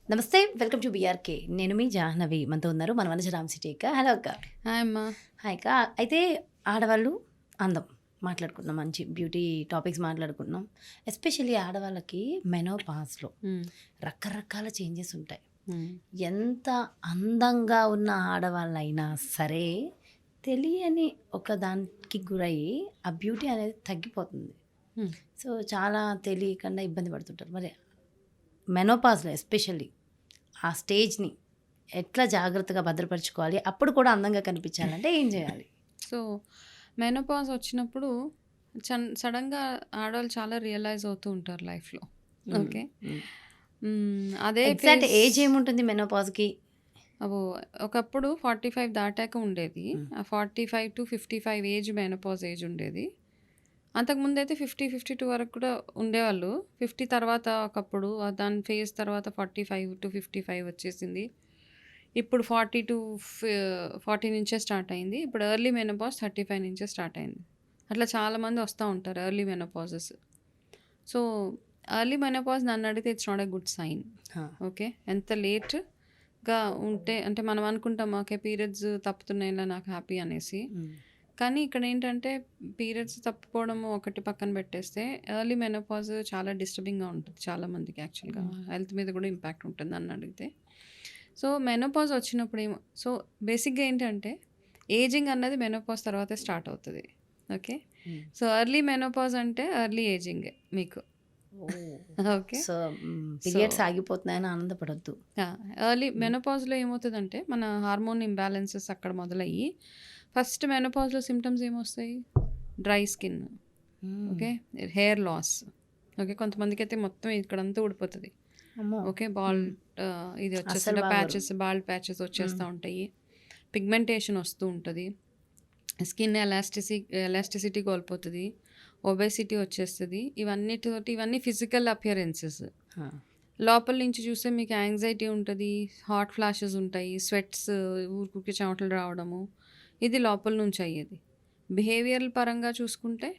నమస్తే. Welcome to BRK. నేను మీ జాహ్నవి. మనతో ఉన్నారు మన మనసు రామ్ సిటీ అక్క. హలో అక్క. హాయ్ అమ్మా. హాయ్ అక్క. అయితే ఆడవాళ్ళు అందం మాట్లాడుకుంటున్నాం. మంచి బ్యూటీ టాపిక్స్ మాట్లాడుకుంటున్నాం. ఎస్పెషల్లీ ఆడవాళ్ళకి మెనోపాజ్‌లో హ్మ్. రకరకాల చేంజెస్ ఉంటాయి. హ్మ్. ఎంత అందంగా ఉన్న ఆడవాళ్ళైనా సరే తెలియని ఒక దానికి గురయ్యి ఆ బ్యూటీ అనేది తగ్గిపోతుంది. హ్మ్. సో, చాలా తెలియకుండా ఇబ్బంది పడుతుంటారు. మరి మెనోపాజ్‌లో ఎస్పెషల్లీ ఆ స్టేజ్‌ని ఎట్లా జాగ్రత్తగా భద్రపరుచుకోవాలి? అప్పుడు కూడా అందంగా కనిపించాలంటే ఏం చేయాలి? సో, మెనోపాజ్ వచ్చినప్పుడు సడెన్‌గా ఆడవాళ్ళు చాలా రియలైజ్ అవుతూ ఉంటారు లైఫ్‌లో. హ్మ్. ఓకే. హ్మ్. అదే ఎగ్జాక్ట్ ఫేజ్. ఏజ్ ఏముంటుంది మెనోపాజ్‌కి? అబ్బో! ఒకప్పుడు 45 దాటాక ఉండేది. హ్మ్. ఆ 45-55 ఏజ్ మెనోపాజ్ ఏజ్ ఉండేది. అంతకుముందయితే 50, 52 వరకు కూడా ఉండేవాళ్ళు. 50 తర్వాత ఒకప్పుడు దాని ఫేజ్ తర్వాత 45-55 వచ్చేసింది. ఇప్పుడు 40 నుంచే స్టార్ట్ అయింది. ఇప్పుడు ఎర్లీ మెనోపాజ్ 35 నుంచే స్టార్ట్ అయింది. అట్లా చాలామంది వస్తా ఉంటారు early menopauses. So, early menopause నన్నడిగితే it's not a good sign. ఆ! ఓకే. ఎంత లేట్‌గా ఉంటే అంటే మనం అనుకుంటాం ఓకే. పీరియడ్స్ తప్పుతున్నాయిలా నాకు హ్యాపీ అనేసి. హ్మ్. కానీ ఇక్కడేంటంటే పీరియడ్స్ తప్పిపోవడము ఒకటి పక్కన పెట్టేస్తే ఎర్లీ మెనోపాజ్ చాలా డిస్టర్బింగ్‌గా ఉంటది చాలా మందికి యాక్చువల్‌గా. హెల్త్ మీద కూడా ఇంపాక్ట్ ఉంటుంది నన్నడిగితే. సో, మెనోపాజ్ వచ్చినప్పుడు సో, బేసిక్‌గా ఏంటంటే ఏజింగ్ అన్నది మెనోపాజ్ తర్వాతే స్టార్ట్ అవుతది. Okay. Hmm. So, early menopause అంటే ఎర్లీ ఏజింగే మీకు. Oh! Okay. So, so, periods ఆగిపోతున్నాయని ఆనందపడొద్దు. Early hmm. మెనోపాజ్‌లో ఏమవుతదంటే మన హార్మోన్ ఇంబాలెన్సెస్ అక్కడ మొదలయ్యి ఫస్ట్ మెనోపాజ్‌లో సింప్టమ్స్ ఏమొస్తాయి? Dry skin. Hmm. Okay. Hair loss. Okay. కొంతమందికైతే మొత్తం ఇక్కడంతా ఊడిపోతది. అమ్మో! ఓకే. హ్మ్. ఇది అస్సలు వచ్చేస్తది బాగోరు. బాల్డ్ ప్యాచెస్ హ్మ్. వచ్చేస్తా ఉంటాయి. పిగ్మెంటేషన్ వస్తూ ఉంటది. స్కిన్ ఎలాస్టిసిటీ కోల్పోతది. ఒబేసిటీ వచ్చేస్తది. ఇవన్నీ ఫిజికల్ అపియరెన్సెస్. ఆ! లోపల నుంచి చూస్తే మీకు యాంగ్జైటీ ఉంటది. హాట్ ఫ్లాషెస్ ఉంటాయి. ఊరికే చెమటలు రావడము. ఇది లోపల నుంచి అయ్యేది. బిహేవియరల్ పరంగా చూసుకుంటే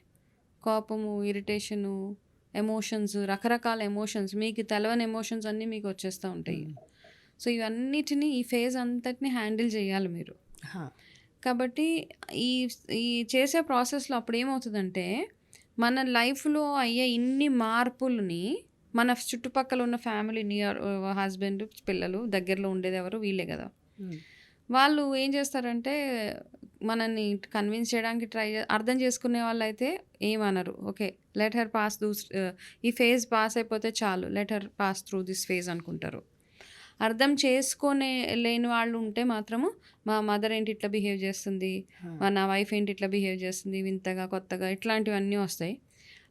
కోపము, ఇరిటేషను, ఎమోషన్స్ రకరకాల ఎమోషన్స్ మీకు తెలవని ఎమోషన్స్ అన్నీ మీకు వచ్చేస్తా ఉంటాయి. హ్మ్. సో, ఈ ఫేజ్ అంతటిని హ్యాండిల్ చేయాలి మీరు. ఆ! కాబట్టి ఈ ఈ చేసే ప్రాసెస్‌లో అప్పుడేమవుతదంటే, మన లైఫ్‌లో అయ్యే ఇన్ని మార్పులని మన చుట్టుపక్కల ఉన్న ఫ్యామిలీ హస్బెండ్, పిల్లలు దగ్గరలో ఉండేదెవరు వీళ్ళే గదా! హ్మ్. వాళ్ళు ఏం చేస్తారంటే, మనల్ని కన్విన్స్ చేయడానికి అర్థం చేసుకునే వాళ్ళైతే ఏమనరు. ఓకే. లెట్ హర్ ఈ ఫేజ్ పాస్ అయిపోతే చాలు. Let her pass through this phase అనుకుంటారు. అర్థం లేని వాళ్ళు ఉంటే మాత్రము, మా మదర్ ఏంటి ఇట్లా బిహేవ్ చేస్తుంది, ఆ! నా వైఫ్ ఏంటి ఇట్లా బిహేవ్ చేస్తుంది, వింతగా, కొత్తగా ఇట్లాంటివన్నీ వస్తాయి.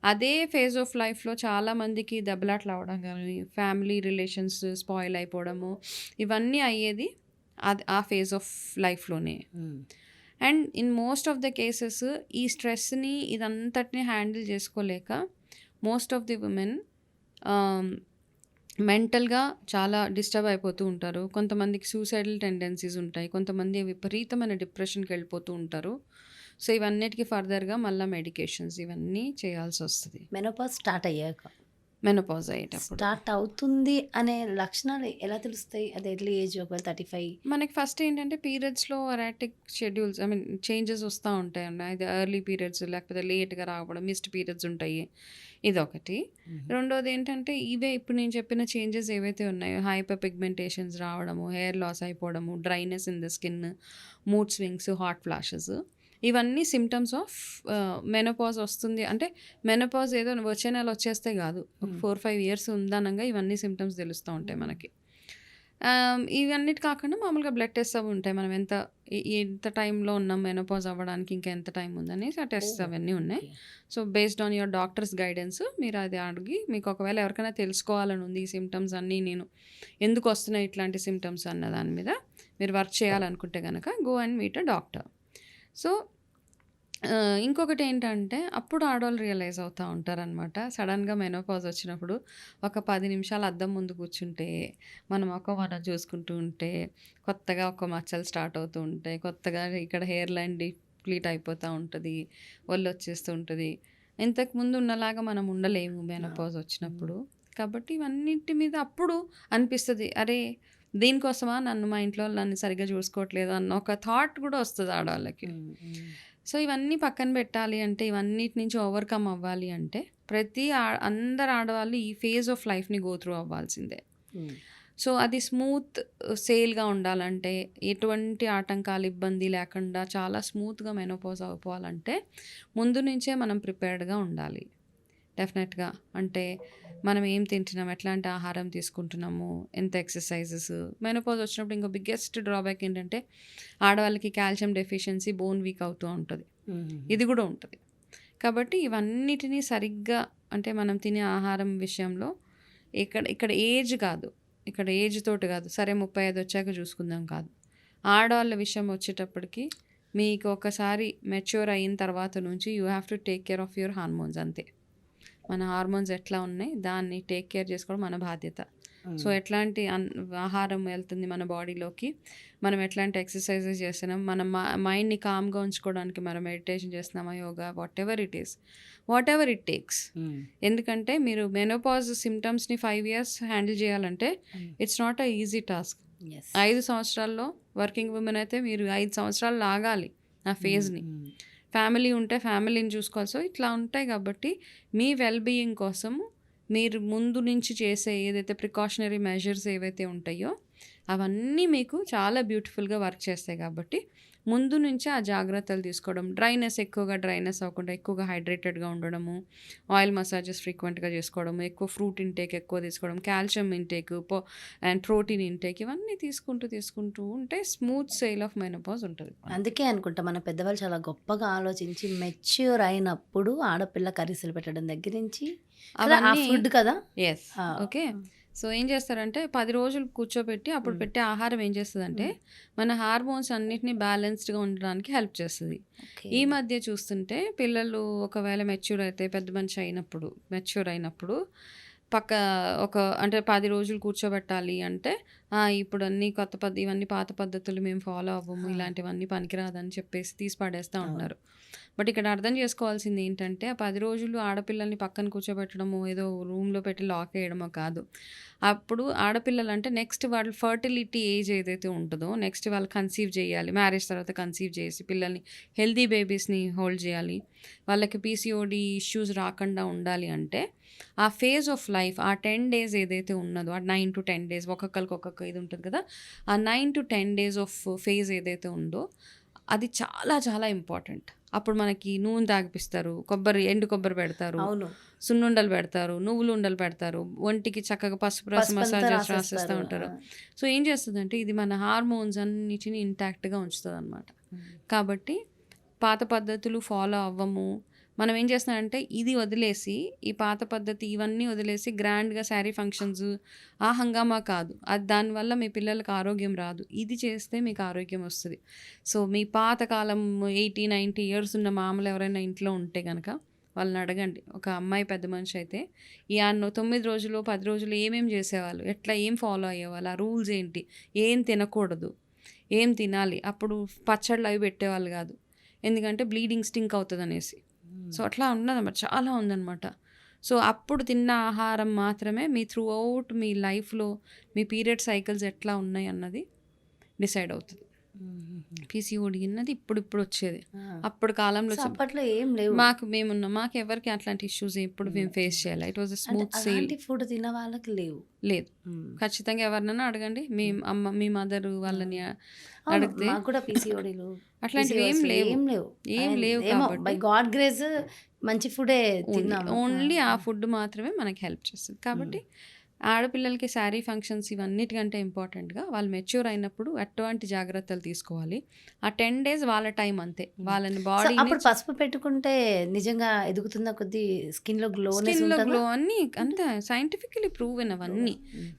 అదే ఫేజ్ ఆఫ్ లైఫ్‌లో చాలామందికి దెబ్బలాటలు అవ్వడం గానీ, ఫ్యామిలీ రిలేషన్స్ స్పాయిల్ అయిపోవడము, ఇవన్నీ అయ్యేది ఆ ఫేజ్ ఆఫ్ లైఫ్‌లోనే. Hmm. And in most of the cases ఈ స్ట్రెస్‌ని ఇదంతటిని హ్యాండిల్ చేసుకోలేక most of the women ah, మెంటల్‌గా చాలా డిస్టర్బ్ అయిపోతూ ఉంటారు. కొంతమందికి సూసైడల్ టెండెన్సీస్ ఉంటాయి. కొంతమంది విపరీతమైన డిప్రెషన్‌కెళ్ళిపోతూ ఉంటారు. సో, ఇవన్నిటికి ఫర్దర్‌గా మళ్ళా మెడికేషన్స్ ఇవన్నీ చేయాల్సొస్తది. మెనోపాజ్ స్టార్ట్ అయ్యాక. మెనోపాజ్ అయ్యేటప్పుడు. స్టార్ట్ అవుతుంది అనే లక్షణాలు ఎలా తెలుస్తాయి? అది ఎర్లీ ఏజ్ ఒకవేళ 35. మనకి ఫస్ట్ ఏంటంటే పీరియడ్స్‌లో ఎరాటిక్ షెడ్యూల్స్ చేంజెస్ వస్తా ఉంటాయండి. అది ఎర్లీ పీరియడ్స్ లేకపోతే లేట్‌గా రావడం, మిస్డ్ పీరియడ్స్ ఉంటాయి. ఇదొకటి. హుహు. రెండోదేంటంటే ఇవే ఇప్పుడు నేను చెప్పిన చేంజెస్ ఏవైతే ఉన్నాయో హైపర్ పిగ్మెంటేషన్స్ రావడము, హెయిర్ లాస్ అయిపోవడము, dryness in the skin, mood swings, hot flashes ఇవన్నీ సింప్టమ్స్ ఆఫ్ మెనోపాజ్ వస్తుంది. అంటే మెనోపాజ్ ఏదో వచ్చే నెల వచ్చేస్తే గాదు. ఒక హ్మ్. 4, 5 ఇయర్స్ ఉందనంగా ఇవన్నీ సింప్టమ్స్ తెలుస్తా ఉంటాయి హ్మ్. మనకి. ఇవన్నిటి కాకుండా మామూలుగా బ్లడ్ టెస్ట్స్ అవి ఉంటాయి. మనం ఎంత టైంలో ఉన్నాం మెనోపాజ్ అవ్వడానికి ఇంకా ఎంత టైం ఉందనేసి ఆ టెస్ట్స్ ఓహ్! అవన్నీ ఉన్నాయి. Okay. So, based on your doctors guidance మీరు అది అడిగి మీకు ఒకవేళ ఎవరికైనా తెలుసుకోవాలని ఉంది ఈ సింప్టమ్స్ అన్నీ నేను ఎందుకొస్తున్నాయి ఇట్లాంటి సింప్టమ్స్ అన్న దాని మీద మీరు వర్క్ చేయాలనుకుంటే గనక go and meet a doctor. So, ఇంకొకటేంటంటే అప్పుడు ఆడోళ్ళు రియలైజ్ అవుతా ఉంటారనమాట. సడెన్‌గా మెనోపాజ్ వచ్చినప్పుడు ఒక 10 నిమిషాలు అద్దం ముందు కూర్చుంటే, మన మొఖం మనం చూసుకుంటూ ఉంటే, కొత్తగా ఒక మచ్చలు స్టార్ట్ అవుతూ ఉంటాయి. కొత్తగా ఇక్కడ హెయిర్ లైన్ డిప్లీట్ అయిపోతా ఉంటది. ఒళ్ళొచ్చేస్తూ ఉంటది. ఇంతకుముందు ఉన్నలాగా మనం ఉండలేము ఆ! మెనోపాజ్ హ్మ్. వచ్చినప్పుడు. కాబట్టి ఇవన్నిటి మీద అప్పుడు అనిపిస్తది, అరే! దీనికోసమా నన్ను మా ఇంట్లో వాళ్ళు నన్ను సరిగ్గా చూసుకోవట్లేదు అన్న ఒక థాట్ కూడా వస్తది ఆడవాళ్ళకి. సో, ఇవన్నీ పక్కన పెట్టాలి అంటే, ఇవన్నిటి నుంచి ఓవర్‌కమ్ అవ్వాలి అంటే, ప్రతి అందరు ఆడవాళ్ళు ఈ ఫేజ్ ఆఫ్ లైఫ్‌ని గో త్రూ అవ్వాల్సిందే. సో, అది స్మూత్ సేల్‌గా ఉండాలంటే, ఎటువంటి ఆటంకాలు, ఇబ్బంది లేకుండా చాలా స్మూత్‌గా మెనోపాజ్ అయిపోవాలంటే, ముందు నుంచే మనం ప్రిపేర్డ్‌గా ఉండాలి. డెఫినెట్‌గా. అంటే మనం ఏం తింటున్నాం, ఎట్లాంటి ఆహారం తీసుకుంటున్నాము, ఎంత ఎక్సర్‌సైజెస్. మెనోపాజ్ వచ్చినప్పుడు ఇంకో బిగ్గెస్ట్ డ్రాబ్యాక్ ఏంటంటే, ఆడవాళ్ళకి కాల్షియం డెఫిషియన్సీ, బోన్ వీక్ అవుతూ ఉంటది. ఇది కూడా ఉంటది. కాబట్టి ఇవన్నిటిని సరిగ్గా అంటే మనం తినే ఆహారం విషయంలో ఇక్కడ ఏజ్ కాదు. ఇక్కడ ఏజ్ తోటి కాదు. సరే 35 వచ్చాక చూసుకుందాం కాదు. ఆడవాళ్ళ విషయం వచ్చేటప్పటికి మీకు ఒకసారి మెచ్యూర్ అయిన తర్వాత నుంచి you have to take care of your hormones అంతే. మన హార్మోన్స్ ఎట్లా ఉన్నాయి దాన్ని టేక్ కేర్ చేసుకోవడం మన బాధ్యత. సో, ఎట్లాంటి ఆహారం వెళ్తుంది మన బాడీలోకి, మనం ఎట్లాంటి ఎక్సర్సైజెస్ చేస్తున్నాం, మన మైండ్‌ని కామ్‌గా ఉంచుకోవడానికి మనం మెడిటేషన్ చేస్తున్నామా, yoga, what ever it takes. ఎందుకంటే మీరు మెనోపాజ్ సిమ్టమ్స్‌ని 5 ఇయర్స్ హ్యాండిల్ చేయాలంటే it's not a easy task. 5 సంవత్సరాల్లో వర్కింగ్ ఉమెన్ అయితే మీరు 5 సంవత్సరాలు లాగాలి ఆ ఫేజ్‌ని. ఫ్యామిలీ ఉంటే ఫ్యామిలీని చూసుకోవాలి. సో, ఇట్లా ఉంటాయి కాబట్టి మీ వెల్ బీయింగ్ కోసం మీరు ముందు నుంచి చేసే ఏదైతే ప్రికాషనరీ మెజర్స్ ఏవైతే ఉంటాయో అవన్నీ మీకు చాలా బ్యూటిఫుల్గా వర్క్ చేస్తాయి. కాబట్టి ముందు నుంచే ఆ జాగ్రత్తలు తీసుకోవడం, ఎక్కువగా డ్రైనెస్ అవ్వకుండా ఎక్కువగా హైడ్రేటెడ్గా ఉండడము, ఆయిల్ మసాజెస్ ఫ్రీక్వెంట్గా చేసుకోవడము, ఎక్కువ ఫ్రూట్ ఇంటేక్ ఎక్కువ తీసుకోవడం, calcium intake and protein intake ఇవన్నీ తీసుకుంటూ ఉంటే స్మూత్ సేల్ ఆఫ్ మెనోపాజ్ ఉంటుంది. అందుకే అనుకుంటా మన పెద్దవాళ్ళు చాలా గొప్పగా ఆలోచించి మెచ్యూర్ అయినప్పుడు ఆడపిల్ల కర్రీసులు పెట్టడం దగ్గర నుంచి అవన్నీ ఫుడ్ కదా. ఎస్. ఓకే. సో, ఏం చేస్తారంటే 10 రోజులు కూర్చోబెట్టి అప్పుడు పెట్టే ఆహారం ఏం చేస్తుందంటే మన హార్మోన్స్ అన్నిటిని బ్యాలెన్స్డ్గా ఉండడానికి హెల్ప్ చేస్తుంది. ఈ మధ్య చూస్తుంటే పిల్లలు ఒకవేళ పెద్ద మనిషి అయినప్పుడు మెచ్యూర్ అయినప్పుడు అంటే 10 రోజులు కూర్చోబెట్టాలి అంటే ఇప్పుడు అన్ని ఇవన్నీ పాత పద్ధతులు మేము ఫాలో అవ్వము, ఇలాంటివన్నీ పనికిరాదని చెప్పేసి తీసి పడేస్తూ ఉంటున్నారు. బట్ ఇక్కడ అర్థం చేసుకోవాల్సింది ఏంటంటే ఆ 10 రోజులు ఆడపిల్లల్ని పక్కన కూర్చోబెట్టడము, ఏదో రూమ్లో పెట్టి లాక్ వేయడమో కాదు. అప్పుడు ఆడపిల్లలు అంటే నెక్స్ట్ వాళ్ళ ఫర్టిలిటీ ఏజ్ ఏదైతే ఉంటుందో, నెక్స్ట్ వాళ్ళు కన్సీవ్ చేయాలి, మ్యారేజ్ తర్వాత కన్సీవ్ చేసి పిల్లల్ని హెల్తీ బేబీస్ని హోల్డ్ చేయాలి, వాళ్ళకి పీసీఓడి ఇష్యూస్ రాకుండా ఉండాలి అంటే ఆ ఫేజ్ ఆఫ్ లైఫ్ ఆ 10 డేస్ ఏదైతే ఉన్నదో ఆ 9 to 10 డేస్ ఒక్కొక్కరికి ఒక్కొక్క ఇది ఉంటుంది కదా, ఆ 9 to 10 డేస్ ఆఫ్ ఫేజ్ ఏదైతే ఉందో అది చాలా చాలా ఇంపార్టెంట్. అప్పుడు మనకి నూనె తాగిపిస్తారు, ఎండు కొబ్బరి పెడతారు, సున్నుండలు పెడతారు, నువ్వులు ఉండలు పెడతారు, ఒంటికి చక్కగా పసుపు రాసి మసాజెస్ రాసేస్తూ ఉంటారు. సో, ఏం చేస్తుందంటే ఇది మన హార్మోన్స్ అన్నిటిని ఇంటాక్ట్గా ఉంచుతుంది అనమాట. కాబట్టి పాత పద్ధతులు ఫాలో అవ్వము. మనం ఏం చేస్తున్నామంటే ఇది వదిలేసి, ఈ పాత పద్ధతి ఇవన్నీ వదిలేసి గ్రాండ్గా శారీ ఫంక్షన్స్ ఆ హంగామా కాదు, అది దానివల్ల మీ పిల్లలకి ఆరోగ్యం రాదు. ఇది చేస్తే మీకు ఆరోగ్యం వస్తుంది. సో, మీ పాతకాలం 80-90 ఇయర్స్ ఉన్న మామలు ఎవరైనా ఇంట్లో ఉంటే కనుక వాళ్ళని అడగండి. ఒక అమ్మాయి పెద్ద మనిషి అయితే ఈ 9 రోజులు 10 రోజులు ఏమేమి చేసేవాళ్ళు, ఏం ఫాలో అయ్యేవాళ్ళు, ఆ రూల్స్ ఏంటి, ఏం తినకూడదు, ఏం తినాలి, అప్పుడు పచ్చళ్ళు అవి పెట్టేవాళ్ళు కాదు, ఎందుకంటే బ్లీడింగ్ స్టింక్ అవుతుంది అనేసి. సో, అట్లా ఉన్నదన్నమాట, చాలా ఉందన్నమాట. సో, అప్పుడు తిన్న ఆహారం మాత్రమే మీ త్రూ అవుట్ మీ లైఫ్లో మీ పీరియడ్ సైకిల్స్ ఎట్లా ఉన్నాయి అన్నది డిసైడ్ అవుతుంది. పీసీఓడి అన్నది ఇప్పుడు వచ్చేది, అప్పుడు కాలంలో అప్పట్లో ఏం లేవు. మాకు ఎవరికి అట్లాంటి ఇష్యూస్ ఎప్పుడు మేము ఫేస్ చేయాలి. It was smooth sale. Food తిన్న వాళ్ళకి లేదు. ఖచ్చితంగా ఎవరినైనా అడగండి, మీ మదర్ వాళ్ళని అడిగితే కూడా పీసీఓడీలు అట్లాంటివి ఏం లేవు కాబట్టి బై గాడ్ గ్రేస్ మంచి ఫుడే తిన్నాము. ఓన్లీ ఆ ఫుడ్ మాత్రమే మనకి హెల్ప్ చేస్తుంది. కాబట్టి ఆడపిల్లలకి శారీ ఫంక్షన్స్ ఇవన్నిటికంటే ఇంపార్టెంట్గా వాళ్ళు మెచ్యూర్ అయినప్పుడు ఎటువంటి జాగ్రత్తలు తీసుకోవాలి. ఆ 10 డేస్ వాళ్ళ టైం అంతే. వాళ్ళని బాడీ అప్పుడు పసుపు పెట్టుకుంటే నిజంగా ఎదుగుతున్న కొద్ది స్కిన్లో గ్లో అన్నీ అంతే సైంటిఫికలీ ప్రూవెన్ అవన్నీ.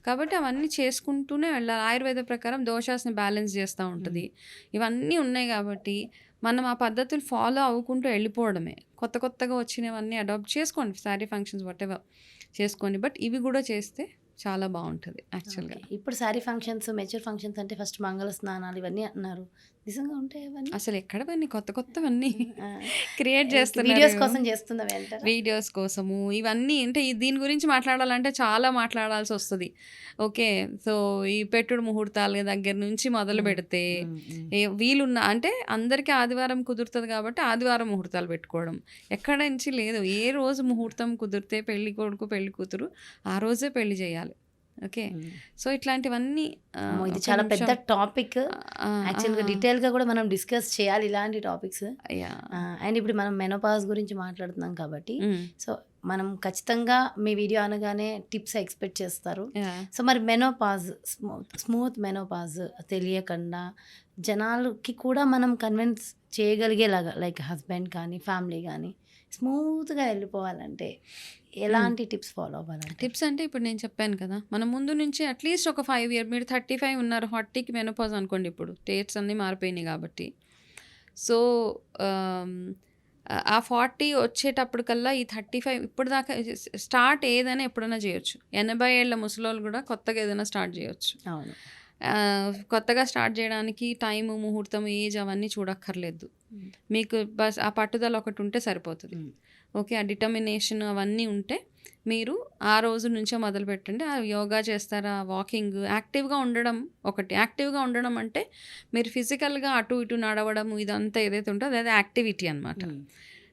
కాబట్టి అవన్నీ చేసుకుంటూనే వెళ్ళాలి. ఆయుర్వేద ప్రకారం దోషాస్ని బ్యాలెన్స్ చేస్తూ ఉంటుంది. ఇవన్నీ ఉన్నాయి కాబట్టి మనం ఆ పద్ధతులు ఫాలో అవ్వకుంటూ వెళ్ళిపోవడమే. కొత్తగా వచ్చినవన్నీ అడాప్ట్ చేసుకోండి, శారీ ఫంక్షన్స్ వాటెవర్ చేసుకోండి. బట్ ఇవి కూడా చేస్తే చాలా బాగుంటుంది యాక్చువల్గా. ఓకే. ఇప్పుడు శారీ ఫంక్షన్స్, మెచ్యూర్ ఫంక్షన్స్ అంటే ఫస్ట్ మంగళ స్నానాలు ఇవన్నీ అంటున్నారు. నిజంగా ఉంటాయి అవన్నీ? అసలు ఎక్కడ పని కొత్తవన్నీ ఆ! క్రియేట్ వీడియోస్ చేస్తున్నారు కోసం చేస్తున్నవి అంటారా? వీడియోస్ కోసము. ఇవన్నీ అంటే దీని గురించి మాట్లాడాలంటే చాలా మాట్లాడాల్సి వస్తుంది. ఓకే. సో ఈ పెట్టుడు ముహూర్తాల దగ్గర నుంచి మొదలు హ్మ్. పెడితే హ్మ్. హ్మ్. వీలున్న అంటే అందరికీ ఆదివారం కుదురుతుంది కాబట్టి ఆదివారం ముహూర్తాలు పెట్టుకోవడం. ఎక్కడ నుంచి లేదు. ఏ రోజు ముహూర్తం కుదిరితే పెళ్లి కొడుకు పెళ్లి కూతురు ఆ రోజే పెళ్లి చేయాలి. ఓకే. హ్మ్. సో ఇట్లాంటివన్నీ అమ్మో! ఇది ఒక చాలా పెద్ద నిమిషం టాపిక్. ఆ! యాక్చువల్‌గా ఆ! డీటెయిల్‌గా కూడా మనం డిస్కస్ చేయాలి ఇలాంటి టాపిక్స్. యాహ్! అండ్ ఇప్పుడు మనం మెనోపాజ్ గురించి మాట్లాడుతున్నాం కాబట్టి, హ్మ్. సో మనం ఖచ్చితంగా మీ వీడియో అనగానే టిప్స్ ఎక్స్‌పెక్ట్ చేస్తారు. యాహ్! సో మరి మెనోపాజ్ స్మూత్ మెనోపాజ్ తెలియకుండా జనాలకి కూడా మనం కన్విన్స్ చేయగలిగేలాగా లైక్ హస్బెండ్ కానీ, ఫ్యామిలీ కానీ స్మూత్‌గా వెళ్ళిపోవాలంటే హ్మ్. ఎలాంటి టిప్స్ ఫాలో అవ్వాలంటారు? టిప్స్ అంటే ఇప్పుడు నేను చెప్పాను కదా! మనం ముందు నుంచి అట్‌లీస్ట్ ఒక 5 ఇయర్ మీరు 35 ఉన్నారు. 40కి మెనోపాజ్ అనుకోండి ఇప్పుడు. డేట్స్ అన్నీ మారిపోయినాయి కాబట్టి. సో, ఆహ్, ఆ 40 వచ్చేటప్పటికల్లా ఈ 35 ఇప్పటిదాకా స్టార్ట్ ఏదైనా ఎప్పుడైనా చేయొచ్చు. 80 ఏళ్ల ముసలోళ్ళు కూడా కొత్తగా ఏదైనా స్టార్ట్ చేయొచ్చు. అవును. కొత్తగా స్టార్ట్ చేయడానికి టైము, ముహూర్తం, ఏజ్ అవన్నీ చూడక్కర్లేదు. హ్మ్. మీకు బస్ ఆ పట్టుదల ఒకటి ఉంటే సరిపోతది. హ్మ్. ఓకే. ఆ డిటర్మినేషన్ అవన్నీ ఉంటే మీరు ఆ రోజు నుంచే మొదలుపెట్టండి. ఆ యోగా చేస్తారా, వాకింగ్, యాక్టివ్‌గా ఉండడం ఒకటి. యాక్టివ్‌గా ఉండడం అంటే మీరు ఫిజికల్‌గా అటు ఇటు నడవడం ఇదంతా ఏదైతే ఉంటదో అదే యాక్టివిటీ అనమాట. హ్మ్.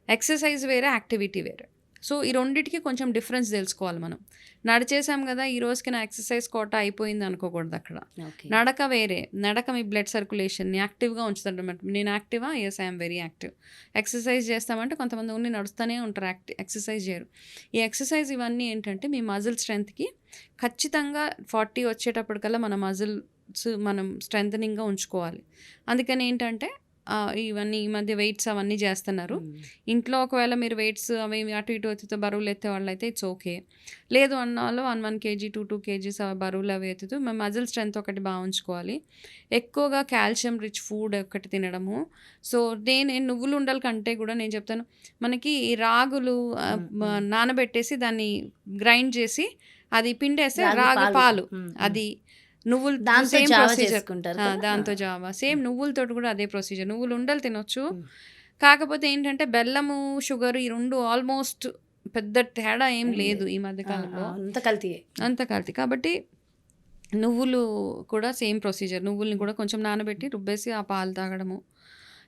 ఎక్సర్సైజ్ వేరే, యాక్టివిటీ వేరే. సో, ఈ రెండిటికి కొంచెం డిఫరెన్స్ తెలుసుకోవాలి మనం. నడిచేసాం గదా! ఈ రోజుకి నా ఎక్సర్సైజ్ కోటా అయిపోయింది అనుకోకూడదక్కడ. ఓకే. నడక వేరే. నడక మీ బ్లడ్ సర్క్యులేషన్‌ని యాక్టివ్‌గా ఉంచుతదనమాట. నేను Activa? Yes. I am very active. Exercise చేస్తామంటే కొంతమంది ఓన్లీ నడుస్తూనే ఉంటారు. ఎక్సర్సైజ్ చేయరు. ఈ ఎక్సర్సైజ్ ఇవన్నీ ఏంటంటే మీ మజిల్ స్ట్రెంగ్త్‌కి ఖచ్చితంగా 40 వచ్చేటప్పటికల్లా మన మజిల్స్ మనం స్ట్రెంథెనింగ్‌గా ఉంచుకోవాలి. అందుకని ఏంటంటే ఇవన్నీ ఈ మధ్య వెయిట్స్ అవన్నీ చేస్తున్నారు. హ్మ్. ఇంట్లో ఒకవేళ మీరు వెయిట్స్ అవి ఇవి అటు ఇటు ఎత్తుతూ బరువులు ఎత్తేవాళ్ళైతే ఇట్స్ ఓకే. లేదు అన్నవాళ్ళు 1 కేజీ, 2 కేజీస్ బరువులు అవి ఎత్తుతూ మన మజిల్ స్ట్రెంత్ ఒకటి బాగా ఉంచుకోవాలి. ఎక్కువగా కాల్షియం రిచ్ ఫుడ్ ఒకటి తినడము. సో, నువ్వుల ఉండల కంటే కూడా నేను చెప్తాను మనకి ఈ రాగులు హ్మ్. హ్మ్. నానబెట్టేసి దాన్ని గ్రైండ్ చేసి అది పిండేస్తే రాగి రాగి పాలు. పాలు. హ్మ్. హ్మ్. అది నువ్వులు దాంతో సేమ్ జావ ప్రొసీజర్. చేసుకుంటారు కదా! దాంతో జావా. సేమ్ నువ్వులతోటి కూడా అదే ప్రొసీజర్. నువ్వులు ఉండలు తినొచ్చు. హ్మ్. కాకపోతే ఏంటంటే బెల్లము, షుగరు ఈ 2 ఆల్మోస్ట్ పెద్ద తేడా ఏం ఏం లేదు లేదు. ఈ మధ్య ఆ! కాలంలో. అంతా కల్తీయే. అంతా కల్తీ. కాబట్టి నువ్వులు కూడా సేమ్ ప్రొసీజర్. నువ్వుల్ని కూడా కొంచెం నానబెట్టి రుబ్బేసి ఆ పాలు తాగడము.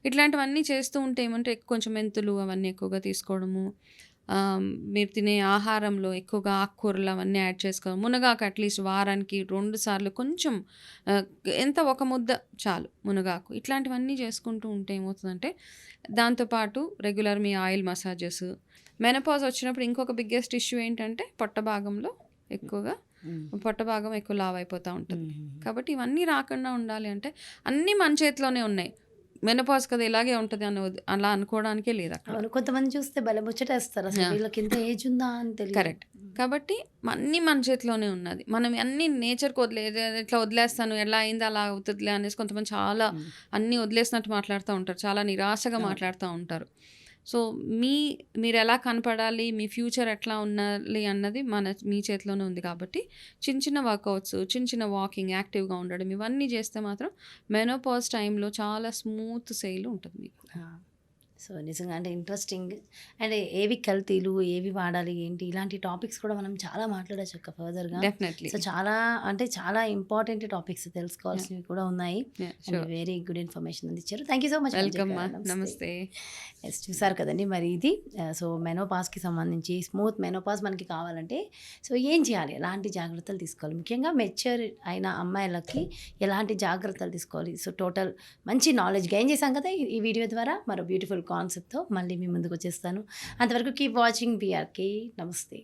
ఇట్లాంటివన్నీ చేస్తూ ఉంటే ఏమంటే కొంచెం మెంతులు అవన్నీ ఎక్కువగా తీసుకోవడము. మీరు తినే ఆహారంలో ఎక్కువగా ఆకుకూరలు అవన్నీ యాడ్ చేసుకోవడం. మునగాకు అట్‌లీస్ట్ వారానికి 2 సార్లు కొంచెం ఆహ్, ఎంత ఒక ముద్ద చాలు మునగాకు. ఇట్లాంటివన్నీ చేసుకుంటూ ఉంటే ఏమవుతుందంటే దాంతో పాటు రెగ్యులర్ మీ ఆయిల్ మసాజెస్. మెనోపాజ్ వచ్చినప్పుడు ఇంకొక బిగ్గెస్ట్ ఇష్యూ ఏంటంటే పొట్ట భాగంలో ఎక్కువగా హ్మ్. పొట్ట భాగం ఎక్కువ లావైపోతా ఉంటది. హ్మ్. కాబట్టి ఇవన్నీ రాకుండా ఉండాలి అంటే అన్నీ మన చేతిలోనే ఉన్నాయి. మెనోపాజ్ కదా ఇలాగే ఉంటది అలా అనుకోవడానికే లేదక్కడ. అవును. కొంతమంది చూస్తే భలే ముచ్చటేస్తారు. అసలు ఆ! వీళ్ళకి ఇంత ఏజ్ ఉందా అని తెలియదు. కరెక్ట్. కాబట్టి అన్నీ మన చేతిలోనే ఉన్నది. మనం అన్నీ నేచర్‌కి ఇట్లా వదిలేస్తాను ఎలా అయింది అలా అవుతదిలే అనేసి కొంతమంది చాలా హ్మ్. అన్నీ వదిలేసినట్టు మాట్లాడుతా ఉంటారు. చాలా నిరాశగా అవును. మాట్లాడుతా ఉంటారు. సో, మీరెలా కనపడాలి, మీ ఫ్యూచర్ ఎట్లా ఉండాలి అన్నది మీ చేతిలోనే ఉంది కాబట్టి చిన్న చిన్న వర్కౌట్స్, చిన్న చిన్న వాకింగ్, యాక్టివ్‌గా ఉండడం ఇవన్నీ చేస్తే మాత్రం మెనోపాజ్ టైంలో చాలా స్మూత్ సెయిల్ ఉంటది మీకు. ఆ! సో, నిజంగా అంటే ఇంట్రెస్టింగ్. అండ్ ఏవి కల్తీలు, ఏవి వాడాలి, ఏంటి ఇలాంటి టాపిక్స్ కూడా మనం చాలా మాట్లాడొచ్చు అక్క ఫర్దర్‌గా. డెఫినెట్‌లీ. సో, చాలా అంటే చాలా ఇంపార్టెంట్ టాపిక్స్ యాహ్! తెలుసుకోవాల్సినవి కూడా ఉన్నాయి. Yeah! And sure. Very good information అందించారు. Thank you so much welcome మంజక్క. మా. నమస్తే. నమస్తే. యెస్ చూసారు కదండీ మరి ఇది. సో, మెనోపాజ్‌కి సంబంధించి స్మూత్ మెనోపాజ్ మనకి కావాలంటే సో, ఏం చేయాలి? ఎలాంటి జాగ్రత్తలు తీసుకోవాలి? ముఖ్యంగా మెచ్యూర్ అయిన అమ్మాయిలకి ఎలాంటి జాగ్రత్తలు తీసుకోవాలి? సో, టోటల్ మంచి నాలెడ్జ్ గెయిన్ చేశాం కదా! ఈ వీడియో ద్వారా మరో బ్యూటిఫుల్ కాన్సెప్ట్‌తో మళ్ళీ మీ ముందుకు వచ్చేస్తాను. అంతవరకు కీప్ వాచింగ్ వీఆర్‌కే. నమస్తే.